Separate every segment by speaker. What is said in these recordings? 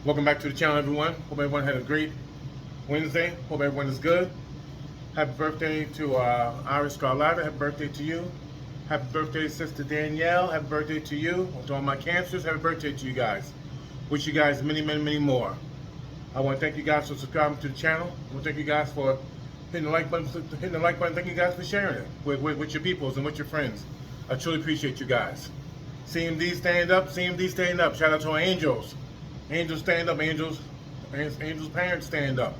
Speaker 1: Welcome back to the channel, everyone. Hope everyone had a great Wednesday. Hope everyone is good. Happy birthday to Iris Carlotta. Happy birthday to you. Happy birthday, Sister Danielle. Happy birthday to you. To all my cancers, happy birthday to you guys. Wish you guys many, many, many more. I want to thank you guys for subscribing to the channel. I want to thank you guys for hitting the like button. Thank you guys for sharing it with your peoples and with your friends. I truly appreciate you guys. CMD stand up. CMD stand up. Shout out to our angels. Angels stand up. Angels parents stand up.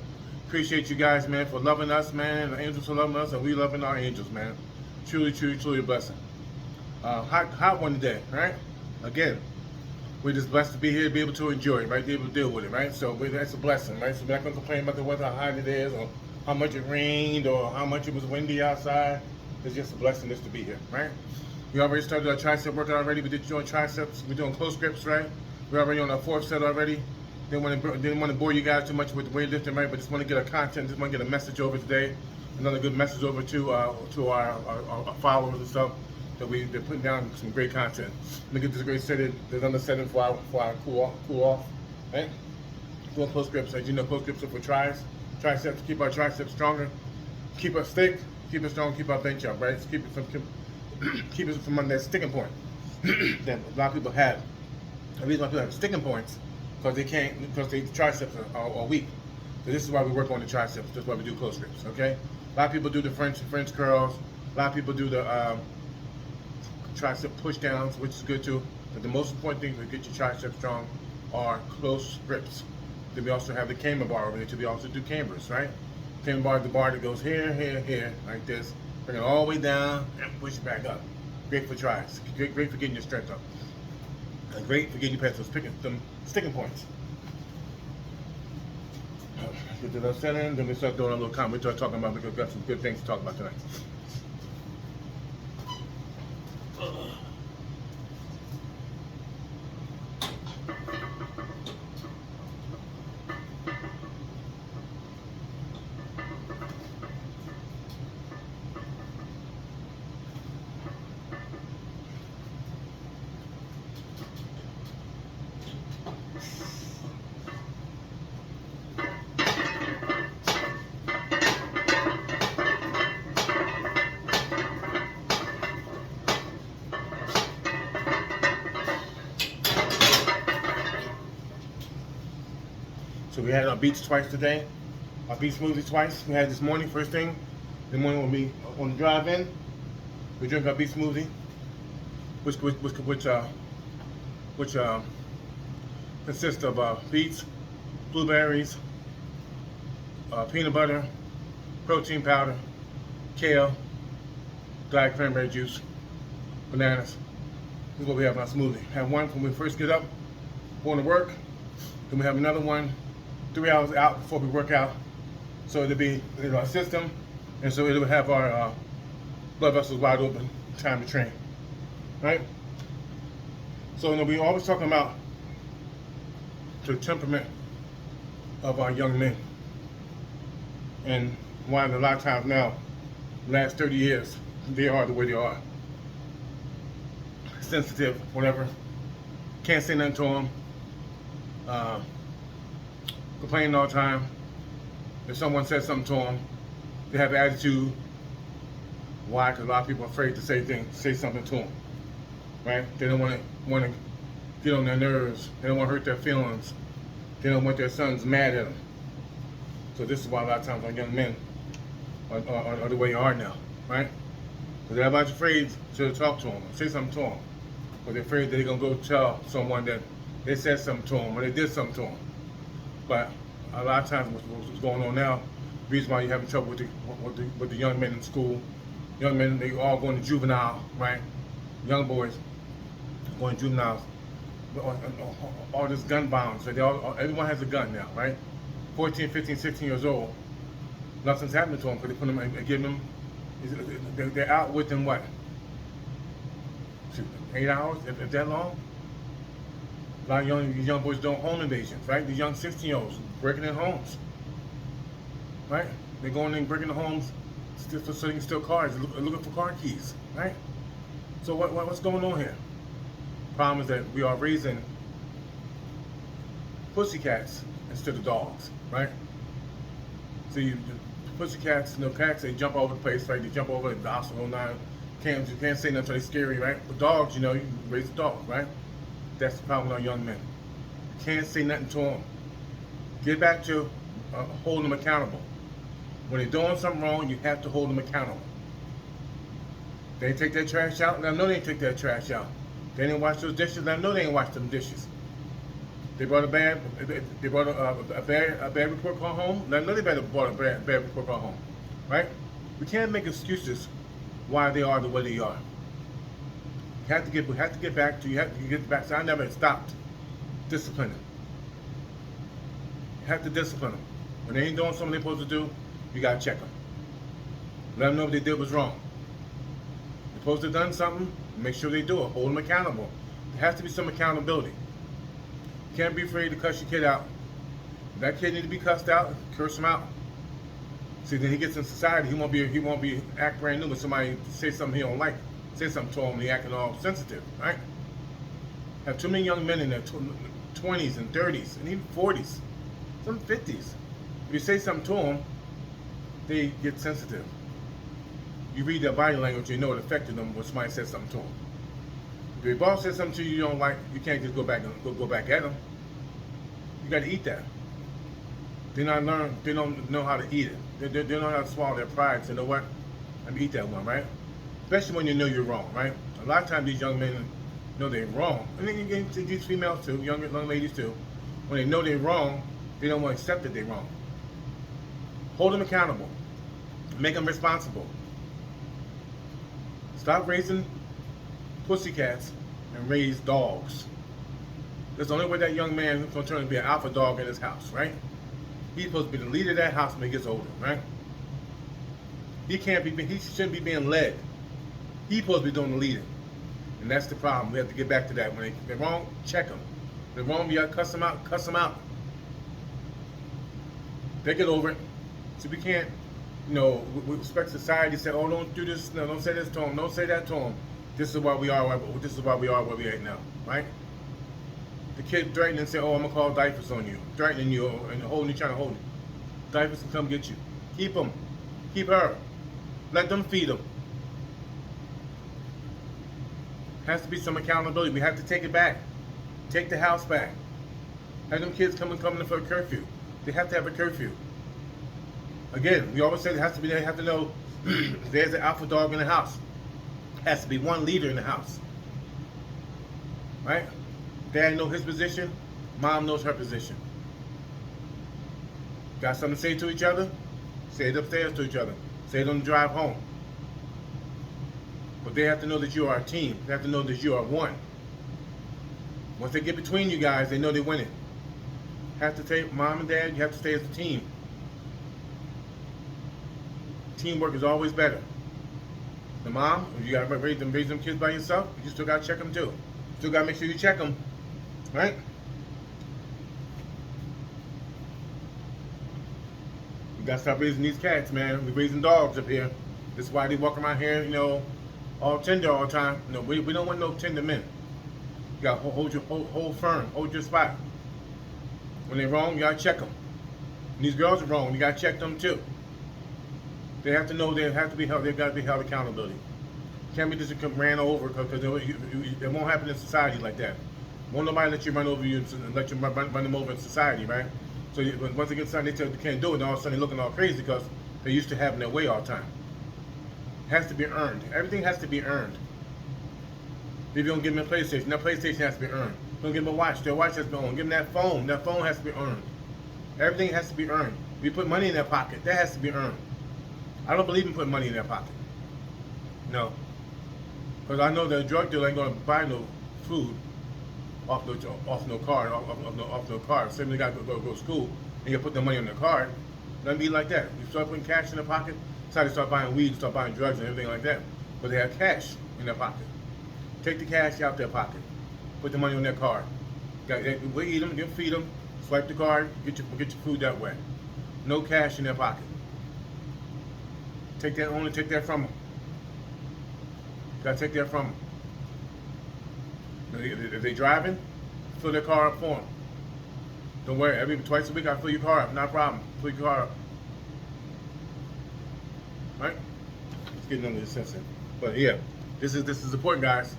Speaker 1: Appreciate you guys, man, for loving us, man. The angels for loving us, and we loving our angels, man. Truly, truly, truly a blessing. Hot one today, right? Again, we're just blessed to be here, to be able to enjoy it, right? Be able to deal with it, right? So that's a blessing, right? So we're not gonna complain about the weather, how hot it is, or how much it rained, or how much it was windy outside. It's just a blessing just to be here, right? We already started our tricep workout already. We did doing triceps. We're doing close grips, right? We're already on our fourth set already. Didn't want to bore you guys too much with the weightlifting, right? But just want to get a content, just want to get a message over today. Another good message over to our followers and stuff that they're putting down some great content. Let me get this great setting. There's another setting for our cool off, right? Doing close grips. As you know, close grips are for triceps. Keep our triceps stronger. Keep us thick. Keep it strong. Keep our bench up, right? Keep it from under that sticking point that a lot of people have. The reason why people have sticking points because the triceps are weak. So this is why we work on the triceps. That's why we do close grips. Okay. A lot of people do the French curls. A lot of people do the tricep push downs, which is good too. But the most important thing to get your triceps strong are close grips. Then we also have the camber bar over there too. We also do cambers, right? Camber bar is the bar that goes here, here, here, like this. Bring it all the way down and push it back up. Great for tries. Great for getting your strength up. And great for getting you past those sticking points. Let's get to those setting, then we start doing a little comment. We start talking about, we've got some good things to talk about tonight. So we had our beets twice today. Our beet smoothie twice. We had this morning, first thing. The morning when we on the drive in, we drink our beet smoothie, which consists of beets, blueberries, peanut butter, protein powder, kale, dried cranberry juice, bananas. This is what we have in our smoothie. Have one when we first get up, going to work. Then we have another one 3 hours out before we work out. So it'll be in our system, and so it'll have our blood vessels wide open, time to train, right? So we're always talking about the temperament of our young men, and why a lot of times now, last 30 years, they are the way they are. Sensitive, whatever. Can't say nothing to them. Complaining all the time. If someone says something to them, they have attitude. Why? Because a lot of people are afraid to say something to them, right? They don't want to get on their nerves. They don't want to hurt their feelings. They don't want their sons mad at them. So this is why a lot of times our young men are the way they are now, right? Because everybody's afraid to talk to them, say something to them, but they're afraid that they're gonna go tell someone that they said something to them or they did something to them. But a lot of times what's going on now, the reason why you're having trouble with the young men in school, young men, they all going to juvenile, right? Young boys going to juveniles, all this gun violence, everyone has a gun now, right? 14, 15, 16 years old, nothing's happening to them because they put them and give them, they're out within what? 8 hours, if that long? A lot of young boys doing home invasions, right? The young 16-year-olds breaking in homes, right? They're going in breaking the homes so they can steal cars, looking for car keys, right? So what's going on here? Problem is that we are raising pussycats instead of dogs, right? So pussycats, cats, they jump over the place, right? They jump over the obstacle line. You can't say nothing until they're scary, right? But dogs, you can raise a dog, right? That's the problem with our young men. You can't say nothing to them. Get back to holding them accountable. When they're doing something wrong, you have to hold them accountable. They take their trash out, let them know they didn't take their trash out. They didn't wash those dishes, let them know they didn't wash them dishes. They brought a bad report card home, let them know they brought a bad report card home, right? We can't make excuses why they are the way they are. We have to get back. So I never stopped disciplining. You have to discipline them. When they ain't doing something they're supposed to do, you gotta check them. Let them know what they did was wrong. They're supposed to have done something, make sure they do it. Hold them accountable. There has to be some accountability. You can't be afraid to cuss your kid out. If that kid needs to be cussed out, curse him out. See, then he gets in society, he won't be act brand new when somebody say something he don't like. Say something to him and he acting all sensitive, right? Have too many young men in their 20s and 30s and even 40s, some 50s. If you say something to them, they get sensitive. You read their body language, you know it affected them when somebody says something to them. If your boss says something to you you don't like, you can't just go back at them. You got to eat that. They don't know how to eat it. They don't know how to swallow their pride. So you know what? Let me eat that one, right? Especially when you know you're wrong, right? A lot of times these young men know they're wrong. And then you get to these females too, young ladies too. When they know they're wrong, they don't want to accept that they're wrong. Hold them accountable. Make them responsible. Stop raising pussycats and raise dogs. That's the only way that young man is going to turn to be an alpha dog in his house, right? He's supposed to be the leader of that house when he gets older, right? He shouldn't be being led. He's supposed to be doing the leading. And that's the problem. We have to get back to that. When they're wrong, check them. If they're wrong, you got to cuss them out, They get over it. So we can't, we expect society to say, oh, don't do this, no, don't say this to him, don't say that to him. This is why we are where we are now, right? The kid threatening and say, oh, I'm going to call diapers on you. Threatening you and trying to hold you. Diapers can come get you. Keep them. Keep her. Let them feed them. Has to be some accountability. We have to take it back. Take the house back. Have them kids coming for a curfew. They have to have a curfew. Again, we always say they have to know there's an alpha dog in the house. Has to be one leader in the house. Right? Dad knows his position, mom knows her position. Got something to say to each other? Say it upstairs to each other. Say it on the drive home. But they have to know that you are a team. They have to know that you are one. Once they get between you guys, they know they're winning. Have to say, mom and dad, you have to stay as a team. Teamwork is always better. The mom, if you got to raise them kids by yourself, you still got to check them too. Still got to make sure you check them. Right? We got to stop raising these cats, man. We're raising dogs up here. This is why they walk around here, all tender all the time. We don't want no tender men. You got to hold firm, hold your spot. When they're wrong, you got to check them. When these girls are wrong, you got to check them too. They have to know they have to be held. They've got to be held accountability. Can't be just ran over because it won't happen in society like that. Won't nobody let you run over you and let you run them over in society, right? So once they get something they tell you they can't do it, and all of a sudden they're looking all crazy because they're used to having their way all the time. It has to be earned. Everything has to be earned. If you don't give them a PlayStation, that PlayStation has to be earned. Don't give them a watch, their watch has to be earned. Give them that phone has to be earned. Everything has to be earned. If you put money in their pocket, that has to be earned. I don't believe in putting money in their pocket. No. Because I know that a drug dealer ain't going to buy no food off no card. Same they got to go to school and you put the money on their card. Doesn't be like that. You start putting cash in their pocket, so they start buying weed, start buying drugs and everything like that. But they have cash in their pocket. Take the cash out their pocket. Put the money on their card. We eat them, feed them, swipe the card, get your food that way. No cash in their pocket. Take that from them. Gotta take that from them. If they driving, fill their car up for them. Don't worry, every twice a week I fill your car up, not a problem. Fill your car up. Right? Let's get into this session. But yeah, this is important, guys.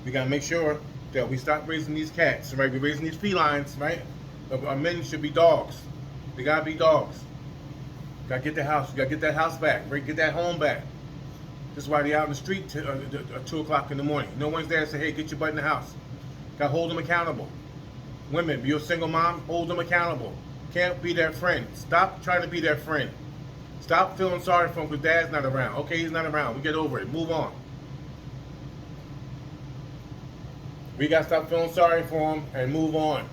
Speaker 1: We gotta make sure that we stop raising these cats, right? We're raising these felines, right? Our men should be dogs. They gotta be dogs. Gotta get the house. You gotta get that house back, right? Get that home back. This is why they're out in the street 2 o'clock in the morning. No one's there to say, hey, get your butt in the house. Gotta hold them accountable. Women, if you're a single mom, hold them accountable. Can't be their friend. Stop trying to be their friend. Stop feeling sorry for them because dad's not around. Okay, he's not around. We get over it. Move on. We gotta stop feeling sorry for them and move on.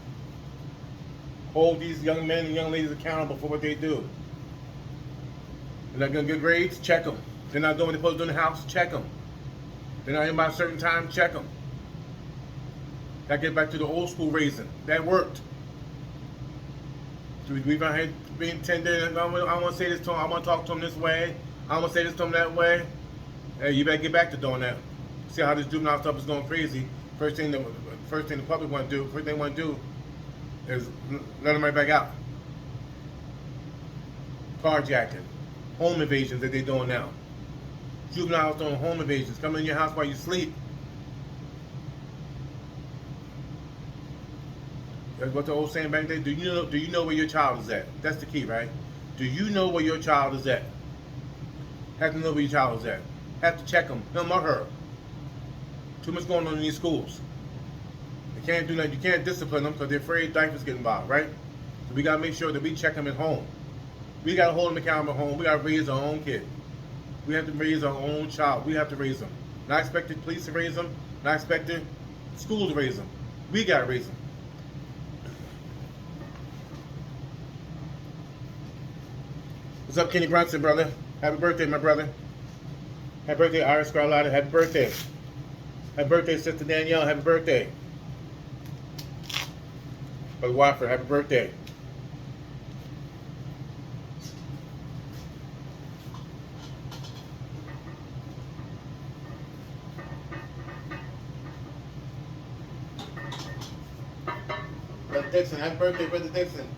Speaker 1: Hold these young men and young ladies accountable for what they do. They're not gonna get grades? Check them. They're not doing what they're supposed to do in the house? Check them. They're not in by a certain time? Check them. Gotta get back to the old school raising. That worked. So we've been here being tender. I want to say this to them. I want to talk to them this way. I want to say this to them that way. Hey, you better get back to doing that. See how this juvenile stuff is going crazy. First thing the public want to do, first thing they want to do is let them right back out. Carjacking, home invasions that they're doing now. Juveniles doing home invasions, coming in your house while you sleep. That's what the old saying back then. Do you know where your child is at? That's the key, right? Do you know where your child is at? Have to know where your child is at. Have to check him or her. Too much going on in these schools. You can't do that. You can't discipline them because they're afraid diapers get involved, right? So we gotta make sure that we check them at home. We gotta hold them accountable at home. We gotta raise our own kid. We have to raise our own child. We have to raise them. Not expect the police to raise them. Not expect the school to raise them. We gotta raise them. What's up, Kenny Brunson, brother? Happy birthday, my brother. Happy birthday, Iris Carlotta. Happy birthday. Happy birthday, Sister Danielle. Happy birthday. Brother Wofford, happy birthday. Brother Dixon, happy birthday, Brother Dixon.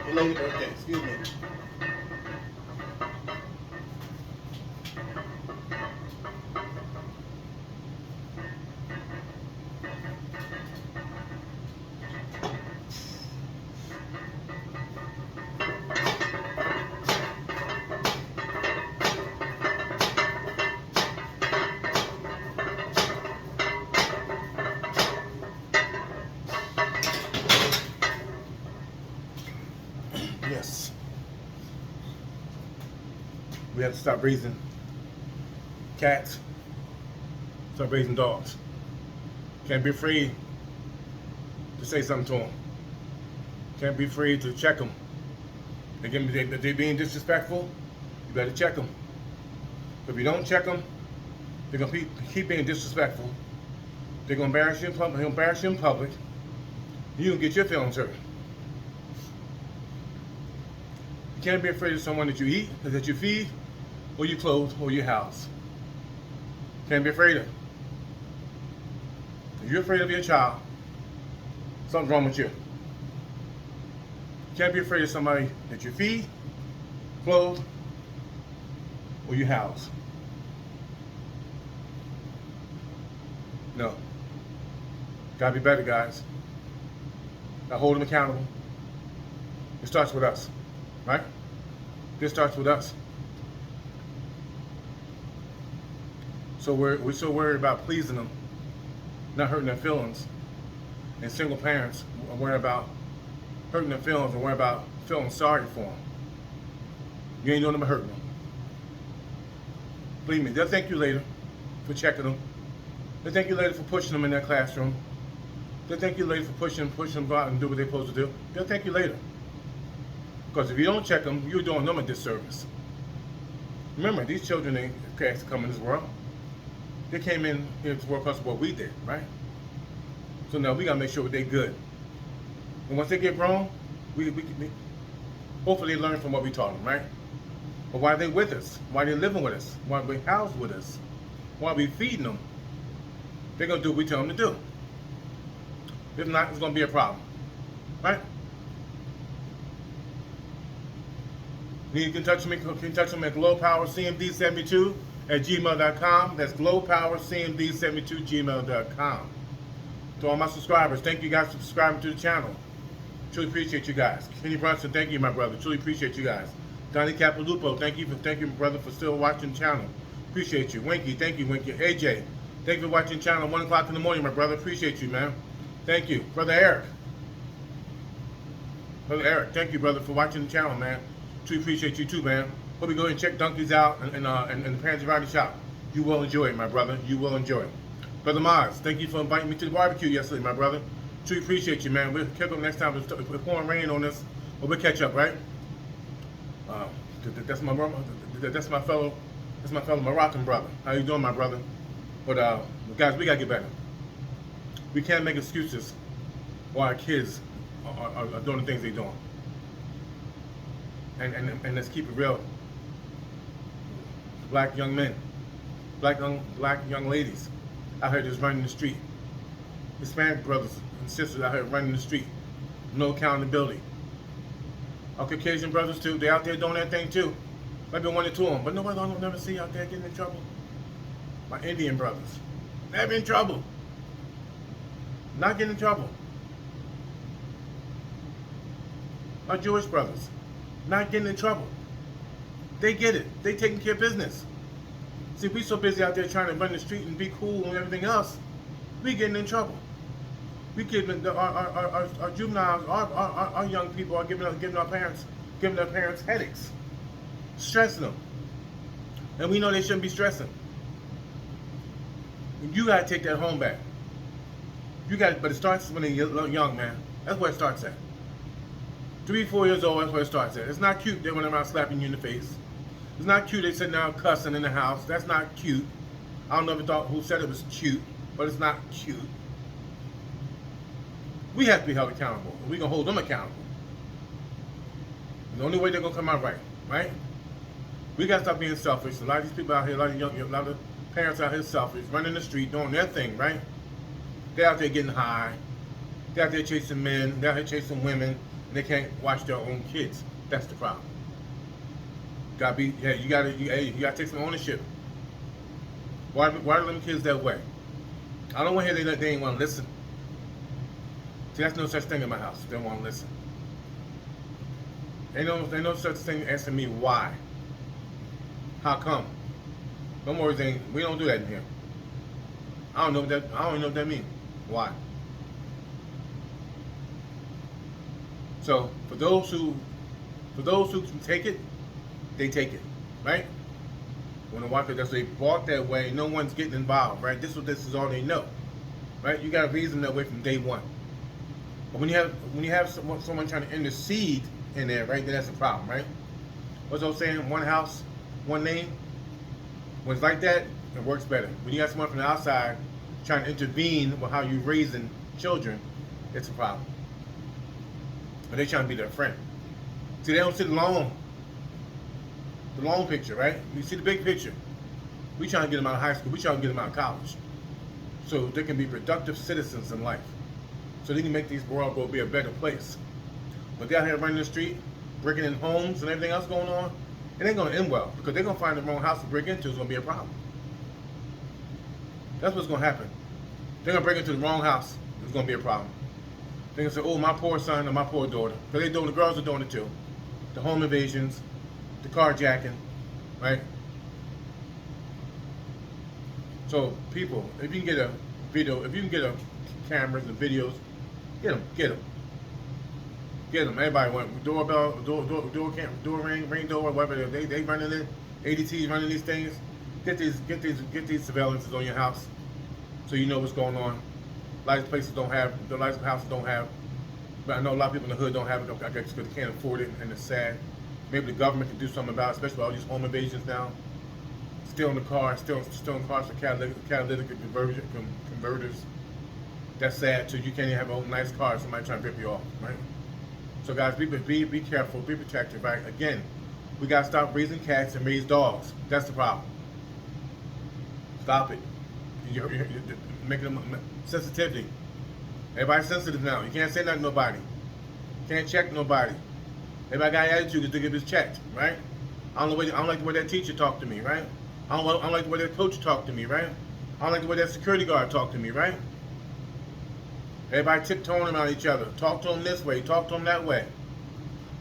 Speaker 1: Belated birthday, excuse me. Yes. We have to stop raising cats, start raising dogs. Can't be afraid to say something to them. Can't be afraid to check them. If they're being disrespectful, you better check them. If you don't check them, they're going to keep being disrespectful. They're going to embarrass you in public. They'll embarrass you in public. You're going to get your feelings hurt. You can't be afraid of someone that you eat, or that you feed, or you clothe, or you house. Can't be afraid of. If you're afraid of your child, something's wrong with you. Can't be afraid of somebody that you feed, clothe, or you house. No. Gotta be better, guys. Gotta hold them accountable. It starts with us, right? This starts with us. So we're so worried about pleasing them, not hurting their feelings. And single parents are worried about hurting their feelings and worried about feeling sorry for them. You ain't doing them but hurting them. Believe me, they'll thank you later for checking them. They'll thank you later for pushing them in their classroom. They'll thank you later for pushing them to go out and do what they're supposed to do. They'll thank you later. Because if you don't check them, you're doing them a disservice. Remember, these children ain't cats to come in this world. They came in here to work because of what we did, right? So now we gotta make sure they're good. And once they get grown, we hopefully they learn from what we taught them, right? But while they're with us, while they're living with us, while we're housed with us, while we're feeding them, they're gonna do what we tell them to do. If not, it's gonna be a problem. right? You can touch me at glowpowercmd72 at gmail.com. That's glowpowercmd72 gmail.com. To all my subscribers, thank you guys for subscribing to the channel. Truly appreciate you guys. Kenny Brunson, thank you, my brother. Truly appreciate you guys. Donnie Capilupo, thank you, my brother, for still watching the channel. Appreciate you. Winky, thank you, Winky. AJ, thank you for watching the channel at 1 o'clock in the morning, my brother. Appreciate you, man. Thank you. Brother Eric. Brother Eric, thank you, brother, for watching the channel, man. Truly appreciate you too, man. Hope you go and check Dunkies out and the Pansy Variety Shop. You will enjoy it, my brother. You will enjoy it. Brother Maz, thank you for inviting me to the barbecue yesterday, my brother. Truly appreciate you, man. We'll catch up next time. We're pouring rain on us, but we'll catch up, right? That's my fellow Moroccan brother. How you doing, my brother? But guys, we gotta get better. We can't make excuses while our kids are doing the things they're doing. And let's keep it real. Black young men, black young ladies out here just running the street. Hispanic brothers and sisters out here running the street. No accountability. Our Caucasian brothers too, they out there doing their thing too. Maybe one or two of them, but nobody I'll never see out there getting in trouble. My Indian brothers, never in trouble. Not getting in trouble. My Jewish brothers, not getting in trouble. They get it. They taking care of business. See, we so busy out there trying to run the street and be cool and everything else, we getting in trouble. We giving our juveniles, our young people are giving their parents headaches, stressing them, and we know they shouldn't be stressing. You gotta take that home back. But it starts when they're young, man. That's where it starts at. 3, 4 years old, that's where it starts at. It's not cute they run around slapping you in the face. It's not cute they sitting down cussing in the house. That's not cute. I don't know who said it was cute, but it's not cute. We have to be held accountable. We're going to hold them accountable. And the only way they're going to come out right? We got to stop being selfish. A lot of these people out here, a lot of parents out here selfish, running the street, doing their thing, right? They're out there getting high. They're out there chasing men. They're out here chasing women. And they can't watch their own kids. That's the problem. You gotta take some ownership. Why are them kids that way? I don't want to hear they ain't want to listen. See, that's no such thing in my house. They don't want to listen. Ain't no such thing asking me why. How come? Don't worry, we don't do that in here. I don't even know what that means. Why? So for those who can take it, they take it, right? When the wife does, they walk that way, no one's getting involved, right? This is all they know, right? You got to reason that way from day one. But when you have someone trying to intercede in there, right, then that's a problem, right? What's I was saying? One house, one name. When it's like that, it works better. When you got someone from the outside trying to intervene with how you're raising children, it's a problem. But they trying to be their friend. See, they don't see the long picture, right? You see the big picture. We trying to get them out of high school. We trying to get them out of college, so they can be productive citizens in life, so they can make this world go be a better place. But they're out here running the street, breaking in homes and everything else going on, it ain't going to end well, because they're going to find the wrong house to break into. Is going to be a problem. That's what's going to happen. They're going to break into the wrong house. It's going to be a problem. They're going to say, oh, my poor son or my poor daughter. Because the girls are doing it too. The home invasions, the carjacking, right? So people, if you can get a video, if you can get a cameras and videos, get them. Everybody want doorbell, door ring door, whatever they running it. ADT's running these things. Get these surveillances on your house, so you know what's going on. A lot of places don't have, a lot of houses don't have, but I know a lot of people in the hood don't have it. I guess because they can't afford it, and it's sad. Maybe the government can do something about it, especially with all these home invasions now. Still in the car, still in cars for catalytic converters. That's sad too. You can't even have a nice car. Somebody trying to rip you off, right? So guys, be careful, be protective, right? Again, we gotta stop raising cats and raise dogs. That's the problem. Stop it. You're making them sensitivity. Everybody's sensitive now. You can't say nothing to nobody. Can't check nobody. Everybody got attitude because they get his checked, right? I don't like the way that teacher talked to me, right? I don't like the way that coach talked to me, right? I don't like the way that security guard talked to me, right? Everybody tiptoeing around each other. Talk to them this way, talk to them that way.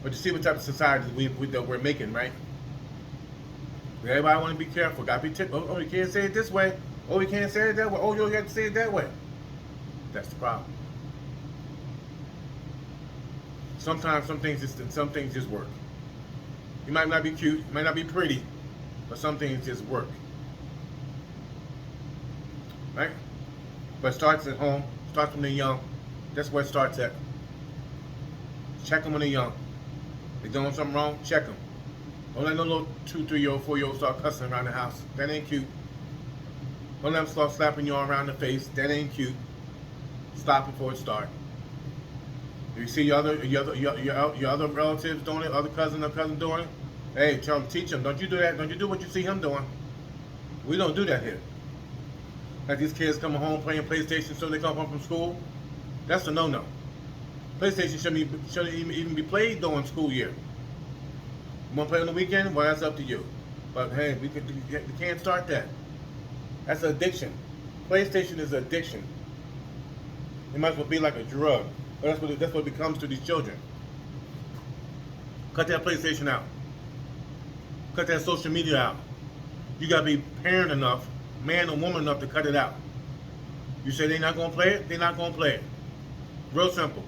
Speaker 1: But you see what type of society that we're making, right? Everybody want to be careful. Got to be oh, you can't say it this way. Oh, you can't say it that way. Oh, you have to say it that way. That's the problem. Sometimes some things just work. You might not be cute, you might not be pretty, but some things just work. Right? But it starts at home, starts when they're young. That's where it starts at. Check them when they're young. They're doing something wrong, check them. Don't let no little 2, 3-year-old, 4-year-old start cussing around the house. That ain't cute. Don't let them start slapping you all around the face. That ain't cute. Stop before it starts. If you see your other relatives doing it, other cousin or cousin doing it, hey, teach them. Don't you do that. Don't you do what you see him doing. We don't do that here. Like these kids coming home playing PlayStation so they come home from school. That's a no-no. PlayStation shouldn't even be played during school year. You want to play on the weekend? Well, that's up to you. But hey, we can't start that. That's an addiction. PlayStation is an addiction. It might as well be like a drug. But that's what it becomes to these children. Cut that PlayStation out. Cut that social media out. You gotta be parent enough, man or woman enough to cut it out. You say they're not gonna play it, they're not gonna play it. Real simple.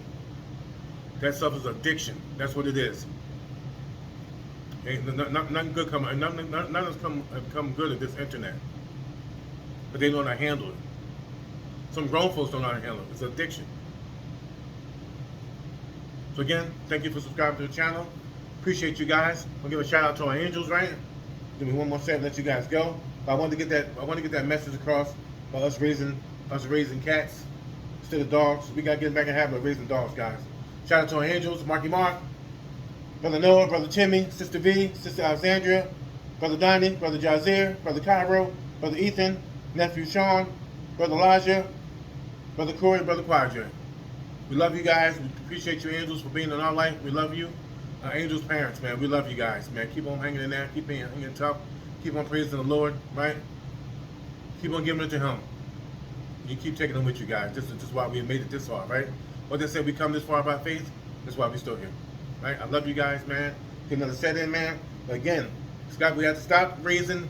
Speaker 1: That stuff is addiction. That's what it is. Ain't nothing good coming. Nothing has come good at this internet. But they don't know how to handle it. Some grown folks don't know how to handle it. It's addiction. So again, thank you for subscribing to the channel. Appreciate you guys. I'll give a shout out to our angels, right? Give me one more second, let you guys go. But I want to get that message across by us raising cats instead of dogs. We gotta get back in the habit of raising dogs, guys. Shout out to our angels, Marky Mark, Brother Noah, Brother Timmy, Sister V, Sister Alexandria, Brother Donnie, Brother Jazier, Brother Cairo, Brother Ethan, Nephew Sean, Brother Elijah, Brother Corey, Brother Quadra. We love you guys. We appreciate you angels for being in our life. We love you. Angels parents, man. We love you guys, man. Keep on hanging in there. Keep hanging tough. Keep on praising the Lord, right? Keep on giving it to Him. You keep taking them with you guys. This is why we made it this far, right? What they said, we come this far by faith. That's why we still here, right? I love you guys, man. Get another set in, man. But again, Scott, we have to stop raising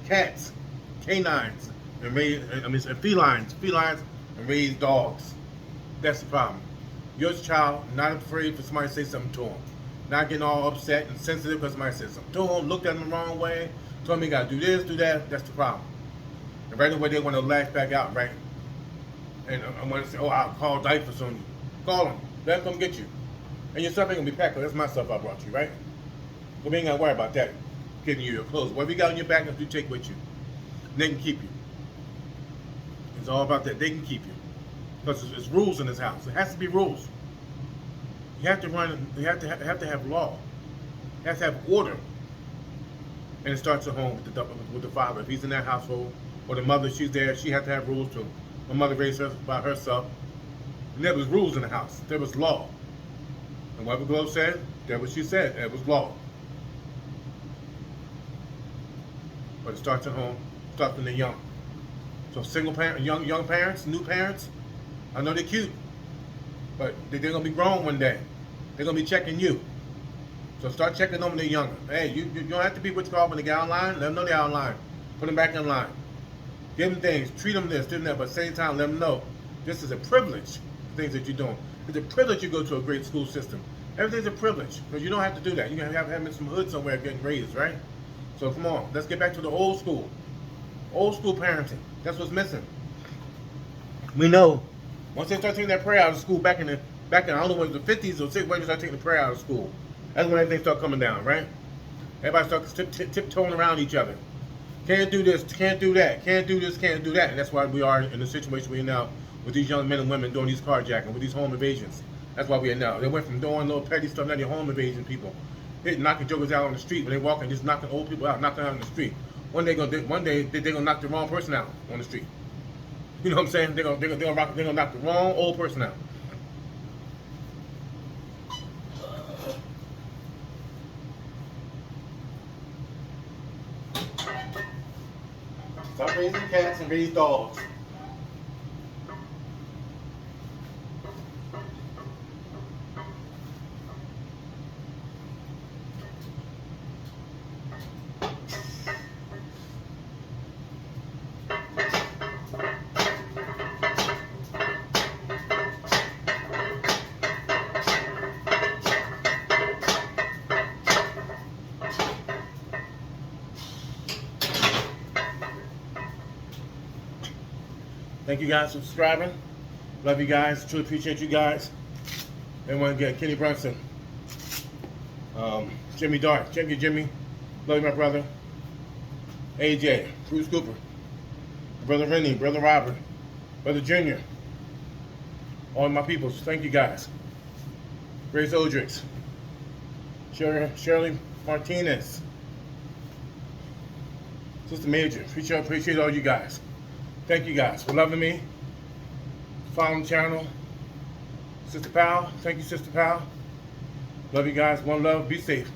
Speaker 1: cats, canines, and felines, and raise dogs. That's the problem. Your child not afraid for somebody to say something to him. Not getting all upset and sensitive because somebody said something to him, looked at him the wrong way, told him he got to do this, do that. That's the problem. And right away they want to lash back out, right? And I want to say, oh, I'll call diapers on you. Call them. Let them come get you. And your stuff ain't going to be packed. That's my stuff I brought you, right? So we ain't got to worry about that. Getting you your clothes. Whatever you got on your back, you take with you. And they can keep you. It's all about that. They can keep you. Because there's rules in this house. It has to be rules. You have to run. You have to have law. You have to have order. And it starts at home with the father. If he's in that household, or the mother, she's there. She has to have rules too. My mother raised her by herself. And there was rules in the house. There was law. And whatever Glow said, that's what she said. It was law. But it starts at home. It starts when they're young. So single parent, young parents, new parents. I know they're cute, but they're gonna be grown one day. They're gonna be checking you. So start checking them when they're younger. Hey, you don't have to be what's called when they get online. Let them know they're online. Put them back in line. Give them things. Treat them this, do that. But at the same time, let them know this is a privilege. Things that you're doing. It's a privilege you go to a great school system. Everything's a privilege because you don't have to do that. You can have in some hood somewhere getting raised, right? So come on, let's get back to the old school parenting. That's what's missing. We know. Once they start taking that prayer out of school back in I don't know whether the 50s or 60s, when they start taking the prayer out of school. That's when everything start coming down, right? Everybody starts tiptoeing around each other. Can't do this, can't do that, can't do this, can't do that. And that's why we are in the situation we're in now with these young men and women doing these carjacking, with these home invasions. That's why we are now. They went from doing little petty stuff, now they're home invasion people. They're knocking jokers out on the street when they walk and just knocking old people out, knocking out on the street. One day they're gonna knock the wrong person out on the street. You know what I'm saying? They're gonna knock the wrong old person out. Stop raising cats and raise dogs. Thank you guys for subscribing. Love you guys. Truly appreciate you guys. Everyone again, Kenny Brunson. Jimmy Dark. Thank you, Jimmy. Love you, my brother. AJ. Bruce Cooper. Brother Rennie. Brother Robert. Brother Junior. All my peoples. Thank you guys. Grace Odricks. Shirley Martinez. Sister Major. Appreciate all you guys. Thank you guys for loving me. Following the channel. Sister Pal. Thank you, Sister Pal. Love you guys. One love. Be safe.